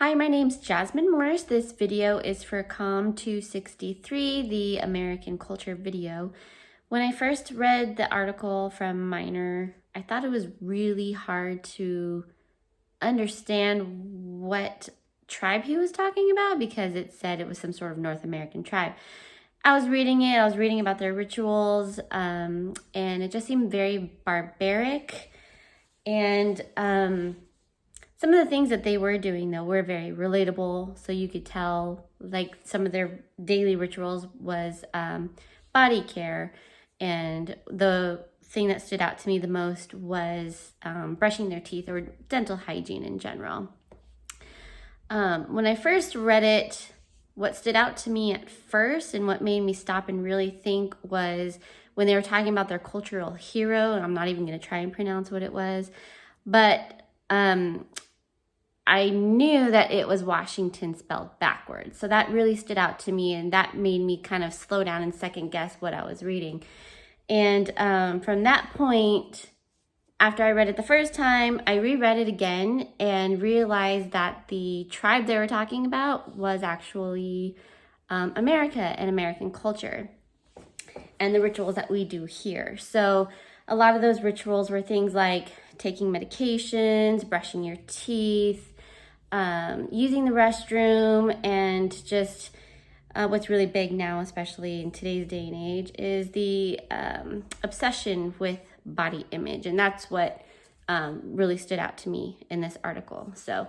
Hi, my name's Jasmine Morris. This video is for COM 263, the American Culture video. When I first read the article from Minor, I thought it was really hard to understand what tribe he was talking about because it said it was some sort of North American tribe. I was reading about their rituals, and it just seemed very barbaric. And some of the things that they were doing, though, were very relatable. So you could tell, like, some of their daily rituals was body care. And the thing that stood out to me the most was brushing their teeth, or dental hygiene in general. When I first read it, what stood out to me at first and what made me stop and really think was when they were talking about their cultural hero, and I'm not even going to try and pronounce what it was, but I knew that it was Washington spelled backwards. So that really stood out to me, and that made me kind of slow down and second guess what I was reading. And from that point, after I read it the first time, I reread it again and realized that the tribe they were talking about was actually America and American culture and the rituals that we do here. So a lot of those rituals were things like taking medications, brushing your teeth, using the restroom, and just what's really big now, especially in today's day and age, is the obsession with body image. And that's what really stood out to me in this article. So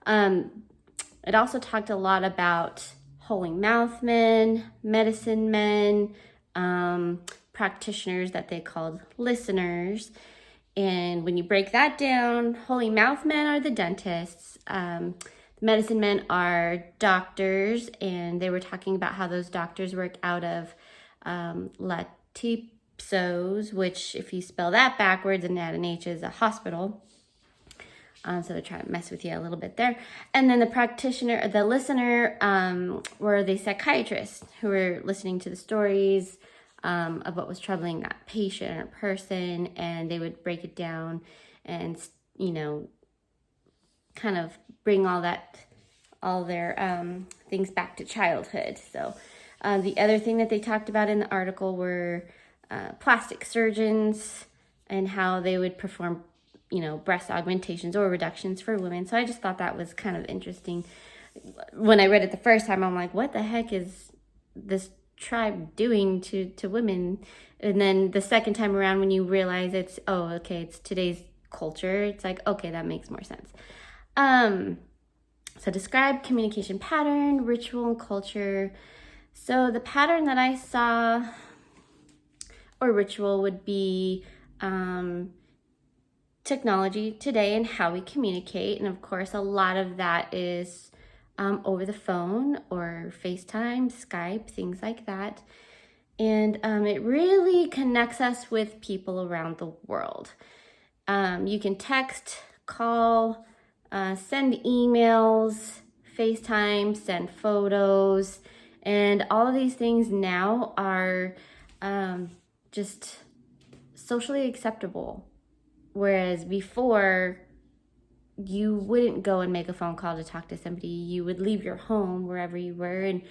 it also talked a lot about holy mouth men, medicine men, practitioners that they called listeners. And when you break that down, holy mouth men are the dentists. Medicine men are doctors, and they were talking about how those doctors work out of Latipsos, which, if you spell that backwards and add an H, is a hospital. So they're trying to mess with you a little bit there. And then the listener were the psychiatrists who were listening to the stories of what was troubling that patient or person, and they would break it down and, kind of bring all their things back to childhood. So the other thing that they talked about in the article were plastic surgeons and how they would perform, breast augmentations or reductions for women. So I just thought that was kind of interesting. When I read it the first time, I'm like, what the heck is this tribe doing to women? And then the second time around, when you realize it's today's culture, it's like, okay, that makes more sense. So describe communication pattern, ritual, and culture. So the pattern that I saw, or ritual, would be technology today and how we communicate. And of course, a lot of that is over the phone or FaceTime, Skype, things like that. And it really connects us with people around the world. You can text, call, send emails, FaceTime, send photos, and all of these things now are just socially acceptable. Whereas before, you wouldn't go and make a phone call to talk to somebody. You would leave your home wherever you were and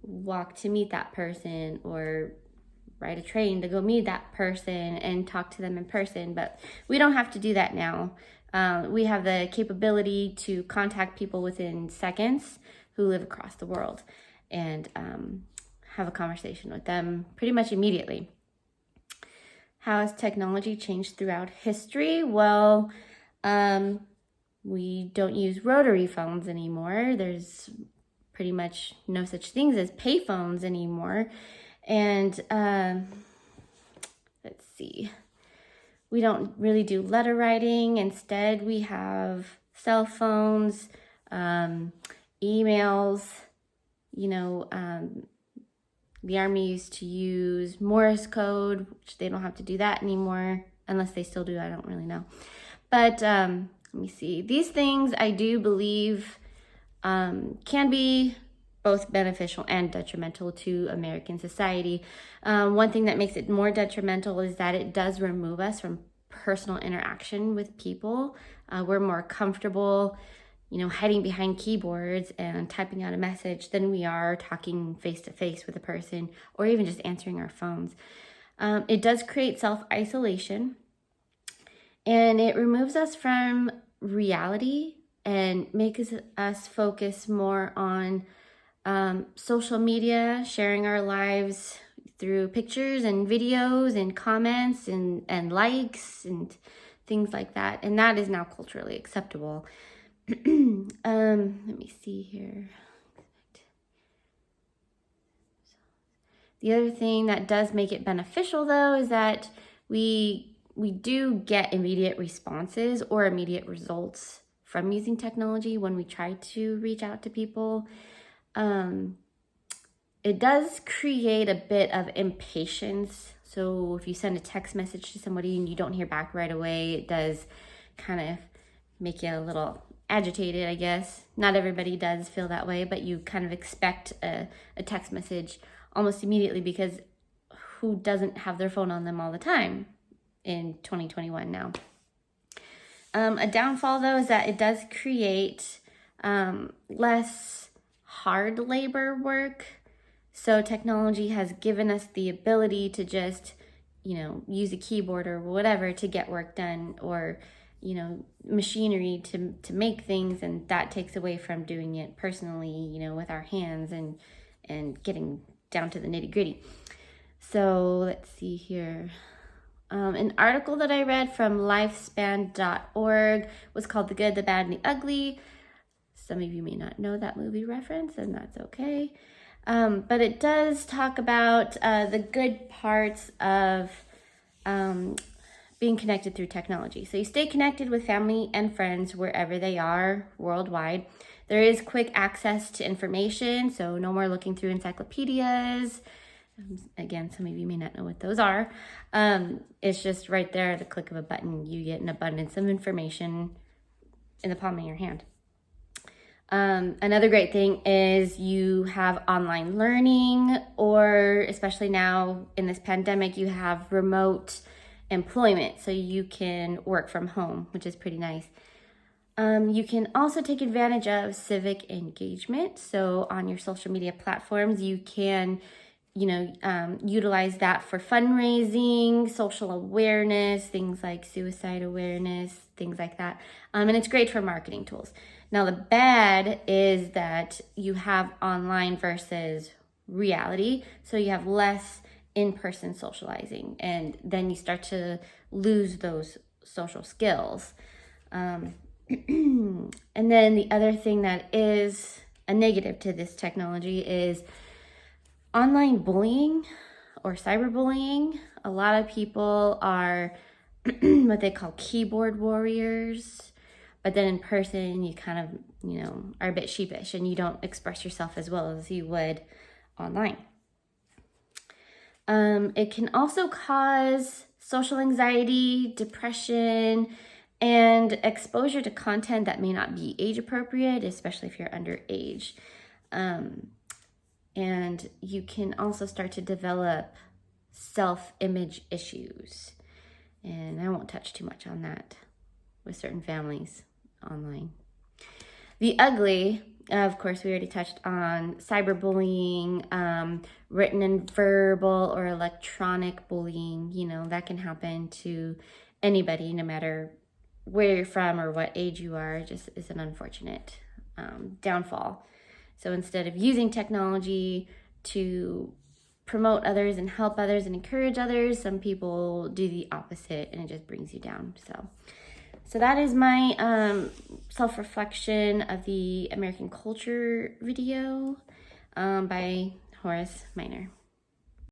walk to meet that person, or ride a train to go meet that person and talk to them in person. But we don't have to do that now. We have the capability to contact people within seconds who live across the world and have a conversation with them pretty much immediately. How has technology changed throughout history? Well, we don't use rotary phones anymore. There's pretty much no such things as payphones anymore. And let's see. We don't really do letter writing. Instead, we have cell phones, emails. The Army used to use Morse code, which they don't have to do that anymore, unless they still do. I don't really know. But let me see. These things I do believe can be both beneficial and detrimental to American society. One thing that makes it more detrimental is that it does remove us from personal interaction with people. We're more comfortable hiding behind keyboards and typing out a message than we are talking face to face with a person, or even just answering our phones. It does create self-isolation, and it removes us from reality and makes us focus more on social media, sharing our lives through pictures and videos and comments and likes and things like that. And that is now culturally acceptable. Let me see here. The other thing that does make it beneficial, though, is that we do get immediate responses or immediate results from using technology when we try to reach out to people. It does create a bit of impatience. So if you send a text message to somebody and you don't hear back right away, it does kind of make you a little agitated, I guess. Not everybody does feel that way, but you kind of expect a text message almost immediately, because who doesn't have their phone on them all the time in 2021 now? A downfall, though, is that it does create less hard labor work. So technology has given us the ability to just, use a keyboard or whatever to get work done, or, machinery to make things, and that takes away from doing it personally, with our hands and getting down to the nitty-gritty. So let's see here. An article that I read from lifespan.org was called The Good, the Bad, and the Ugly. Some of you may not know that movie reference, and that's okay. But it does talk about the good parts of being connected through technology. So you stay connected with family and friends wherever they are worldwide. There is quick access to information, so no more looking through encyclopedias. Again, some of you may not know what those are. It's just right there at the click of a button. You get an abundance of information in the palm of your hand. Another great thing is you have online learning, or especially now in this pandemic, you have remote employment, so you can work from home, which is pretty nice. You can also take advantage of civic engagement. So on your social media platforms, you can utilize that for fundraising, social awareness, things like suicide awareness, things like that. And it's great for marketing tools. Now, the bad is that you have online versus reality. So you have less in-person socializing, and then you start to lose those social skills. And then the other thing that is a negative to this technology is online bullying or cyberbullying. A lot of people are what they call keyboard warriors, but then in person you kind of, are a bit sheepish and you don't express yourself as well as you would online. It can also cause social anxiety, depression, and exposure to content that may not be age appropriate, especially if you're underage. And you can also start to develop self-image issues. And I won't touch too much on that with certain families online. The ugly, of course, we already touched on cyberbullying, written and verbal or electronic bullying. That can happen to anybody, no matter where you're from or what age you are. It just is an unfortunate downfall. So instead of using technology to promote others and help others and encourage others, some people do the opposite, and it just brings you down. So that is my self-reflection of the American culture video by Horace Minor.